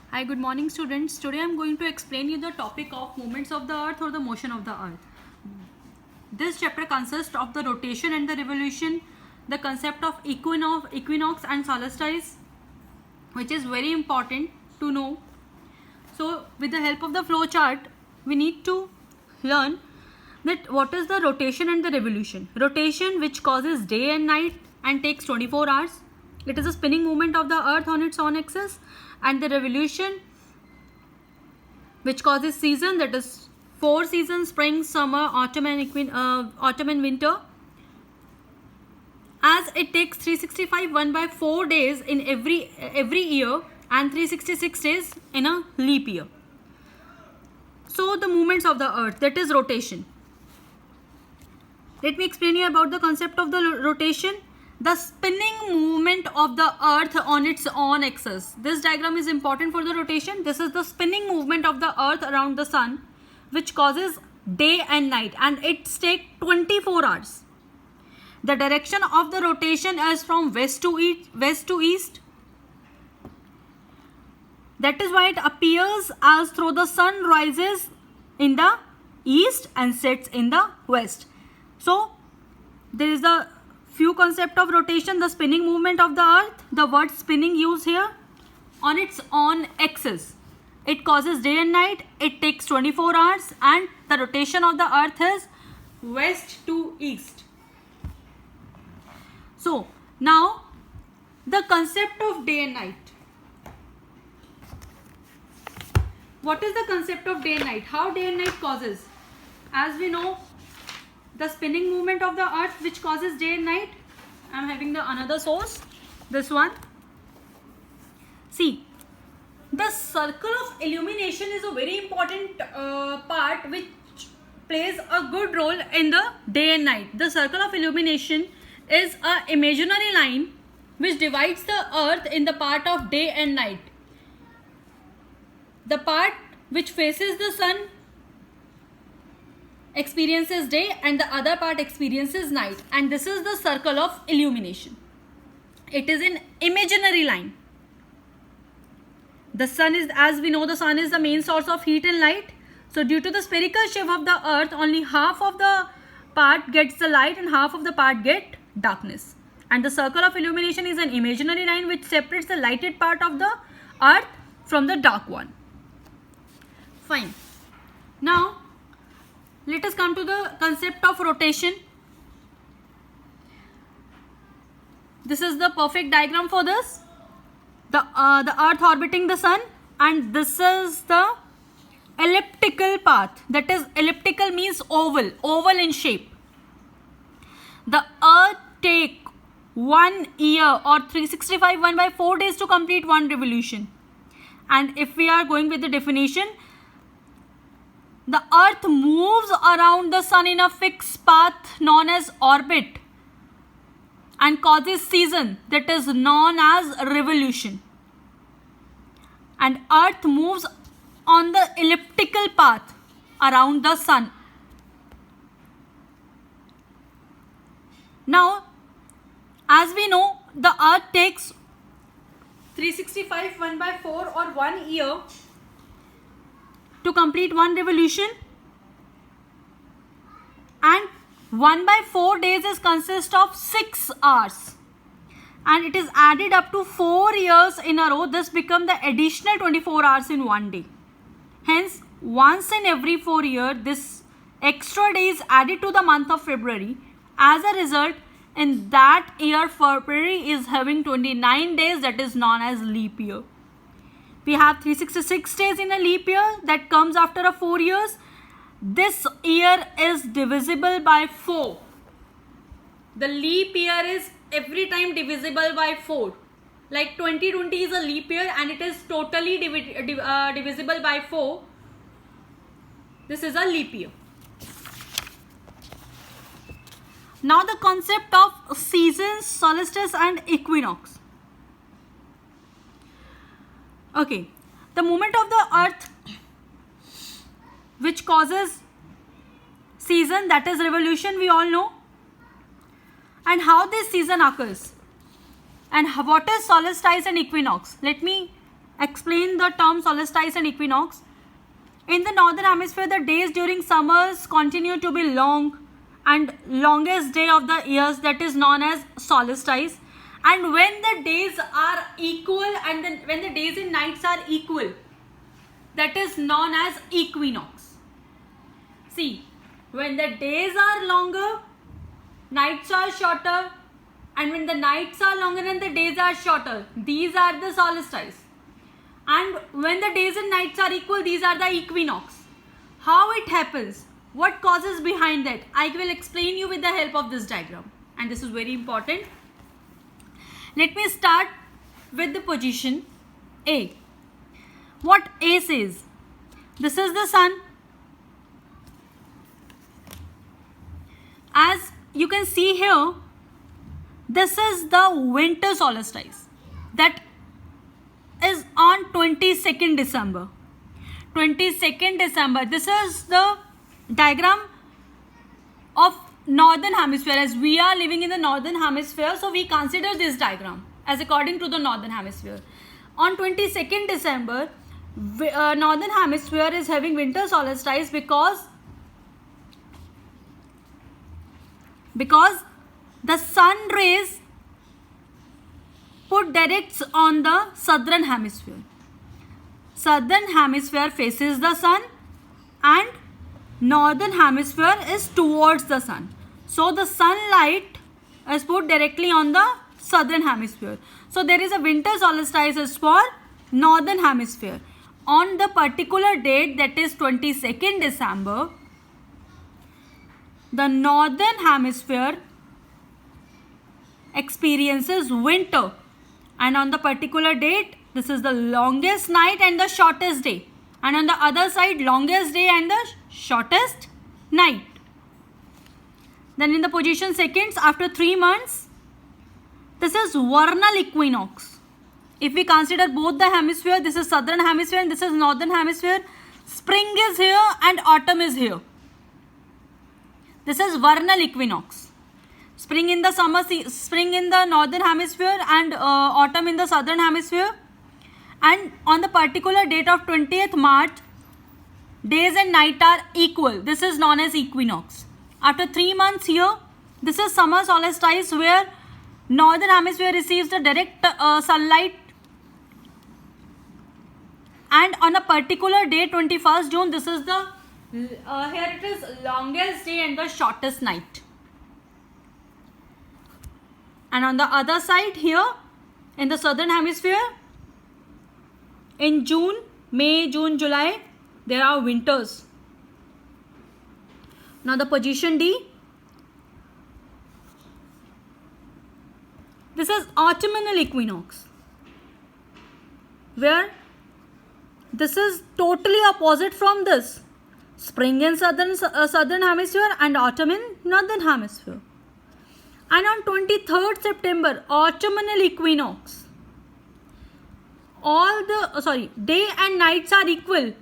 Hi, good morning students. Today I am going to explain you the topic of movements of the earth or the motion of the earth. This chapter consists of the rotation and the revolution, the concept of equinox and solstice, which is very important to know. So with the help of the flow chart, we need to learn that what is the rotation and the revolution. Rotation, which causes day and night and takes 24 hours. It is a spinning movement of the earth on its own axis. And the revolution, which causes season, that is 4 seasons: spring, summer, autumn and winter. As it takes 365 1/4 days in every year and 366 days in a leap year. So the movements of the earth, that is rotation. Let me explain you about the concept of the rotation. The spinning movement of the earth on its own axis. This diagram is important for the rotation. This is the spinning movement of the earth around the sun, which causes day and night, and it takes 24 hours. The direction of the rotation is from west to east. That is why it appears as though the sun rises in the east and sets in the west. So there is a few concept of rotation. The spinning movement of the earth, the word spinning used here, on its own axis. It causes day and night, it takes 24 hours, and the rotation of the earth is west to east. So now the concept of day and night. What is the concept of day and night? How day and night causes? As we know, the spinning movement of the earth, which causes day and night. I am having the another source, this one. See, the circle of illumination is a very important part which plays a good role in the day and night. The circle of illumination is an imaginary line which divides the earth in the part of day and night. The part which faces the sun experiences day and the other part experiences night, and this is the circle of illumination. It is an imaginary line. The sun is, as we know, the sun is the main source of heat and light. So due to the spherical shape of the earth, only half of the part gets the light and half of the part get darkness. And the circle of illumination is an imaginary line which separates the lighted part of the earth from the dark one. Fine. Now let us come to the concept of rotation. This is the perfect diagram for this. The earth orbiting the sun, and this is the elliptical path. That is, elliptical means oval in shape. The earth take 1 year or 365 1/4 days to complete one revolution. And if we are going with the definition, the earth moves around the sun in a fixed path known as orbit and causes season, that is known as revolution. And earth moves on the elliptical path around the sun. Now, as we know, the earth takes 365 1/4 or 1 year to complete one revolution, and 1/4 days is consist of 6 hours, and it is added up to 4 years in a row. This becomes the additional 24 hours in one day. Hence, once in every 4 years, this extra day is added to the month of February. As a result, in that year, February is having 29 days, that is known as leap year. We have 366 days in a leap year that comes after a 4 years. This year is divisible by 4. The leap year is every time divisible by 4. Like 2020 is a leap year and it is totally divisible by 4. This is a leap year. Now the concept of seasons, solstice and equinox. Okay, the movement of the earth which causes season, that is revolution, we all know. And how this season occurs. And what is solstice and equinox? Let me Explain the term solstice and equinox. In the northern hemisphere, the days during summers continue to be long, and longest day of the years, that is known as solstice. And when the days are equal and when the days and nights are equal, that is known as equinox. See, when the days are longer, nights are shorter, and when the nights are longer and the days are shorter, these are the solstice. And when the days and nights are equal, these are the equinox. How it happens? What causes behind that? I will explain you with the help of this diagram. And this is very important. Let me start with the position A. What A says? This is the sun. As you can see here, this is the winter solstice. That is on 22nd December. 22nd December. This is the diagram of northern hemisphere, as we are living in the northern hemisphere, so we consider this diagram as according to the northern hemisphere. On 22nd December, northern hemisphere is having winter solstice because the sun rays put directs on the southern hemisphere. Southern hemisphere faces the sun and northern hemisphere is towards the sun. So the sunlight is put directly on the southern hemisphere. So there is a winter solstice for northern hemisphere. On the particular date, that is 22nd December, the northern hemisphere experiences winter. And on the particular date, this is the longest night and the shortest day. And on the other side, longest day and the shortest night. Then in the position seconds, after 3 months, this is vernal equinox. If we consider both the hemisphere, this is southern hemisphere and this is northern hemisphere. Spring is here and autumn is here. This is vernal equinox. Spring in the spring in the northern hemisphere and autumn in the southern hemisphere. And on the particular date of 20th March, days and night are equal. This is known as equinox. After 3 months here, this is summer solstice, where northern hemisphere receives the direct sunlight. And on a particular day, 21st June, this is the here it is longest day and the shortest night. And on the other side here, in the southern hemisphere, in June, May, June, July, there are winters. Now the position D. This is autumnal equinox, where this is totally opposite from this. Spring in southern hemisphere and autumn in northern hemisphere. And on 23rd September, autumnal equinox. Day and nights are equal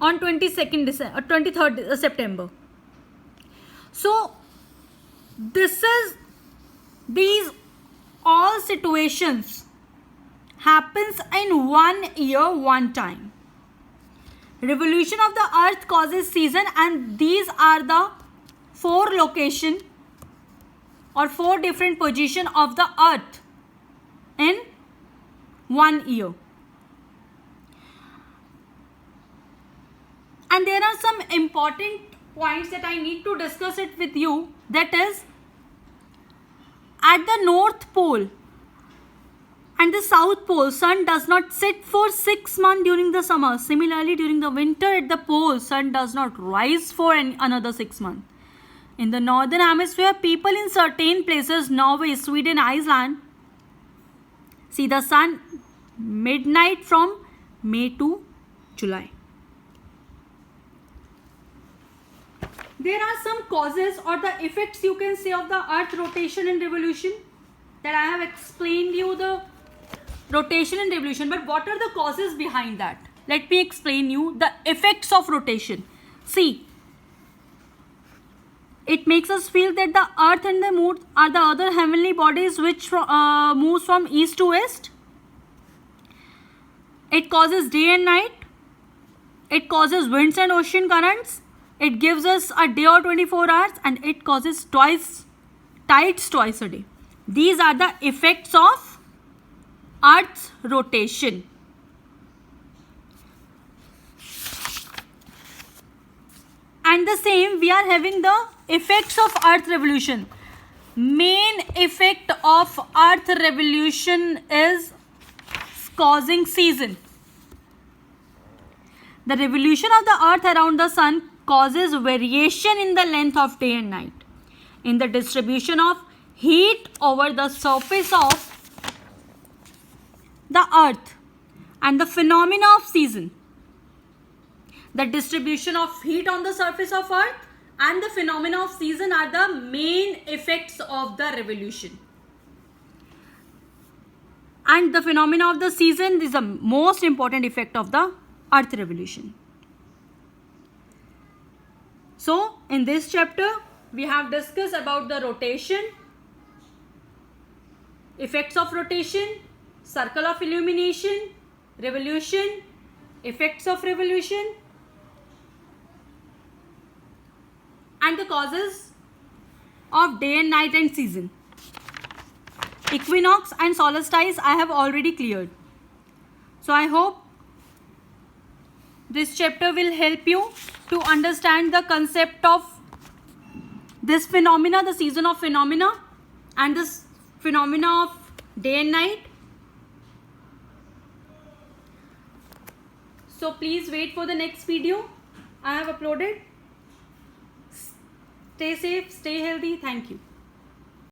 on 23rd September. So these all situations happens in 1 year, one time. Revolution of the earth causes season, and these are the 4 location or 4 different position of the earth in 1 year. And there are some important points that I need to discuss it with you. That is, at the North Pole and the South Pole, sun does not set for 6 months during the summer. Similarly, during the winter at the pole, sun does not rise for another 6 months. In the northern hemisphere, people in certain places, Norway, Sweden, Iceland, see the sun midnight from May to July. There are some causes or the effects, you can say, of the earth rotation and revolution, that I have explained you the rotation and revolution. But what are the causes behind that? Let me explain you the effects of rotation. See, it makes us feel that the earth and the moon are the other heavenly bodies which moves from east to west. It causes day and night. It causes winds and ocean currents. It gives us a day or 24 hours, and it causes tides twice a day. These are the effects of Earth's rotation. And the same, we are having the effects of Earth revolution. Main effect of Earth revolution is causing season. The revolution of the Earth around the Sun causes variation in the length of day and night, in the distribution of heat over the surface of the Earth, and the phenomena of season. The distribution of heat on the surface of Earth and the phenomena of season are the main effects of the revolution. And the phenomena of the season is the most important effect of the Earth revolution. So, in this chapter, we have discussed about the rotation, effects of rotation, circle of illumination, revolution, effects of revolution, and the causes of day and night and season. Equinox and solstice I have already cleared. So I hope this chapter will help you to understand the concept of this phenomena, the season of phenomena, and this phenomena of day and night. So please wait for the next video I have uploaded. Stay safe, stay healthy. Thank you.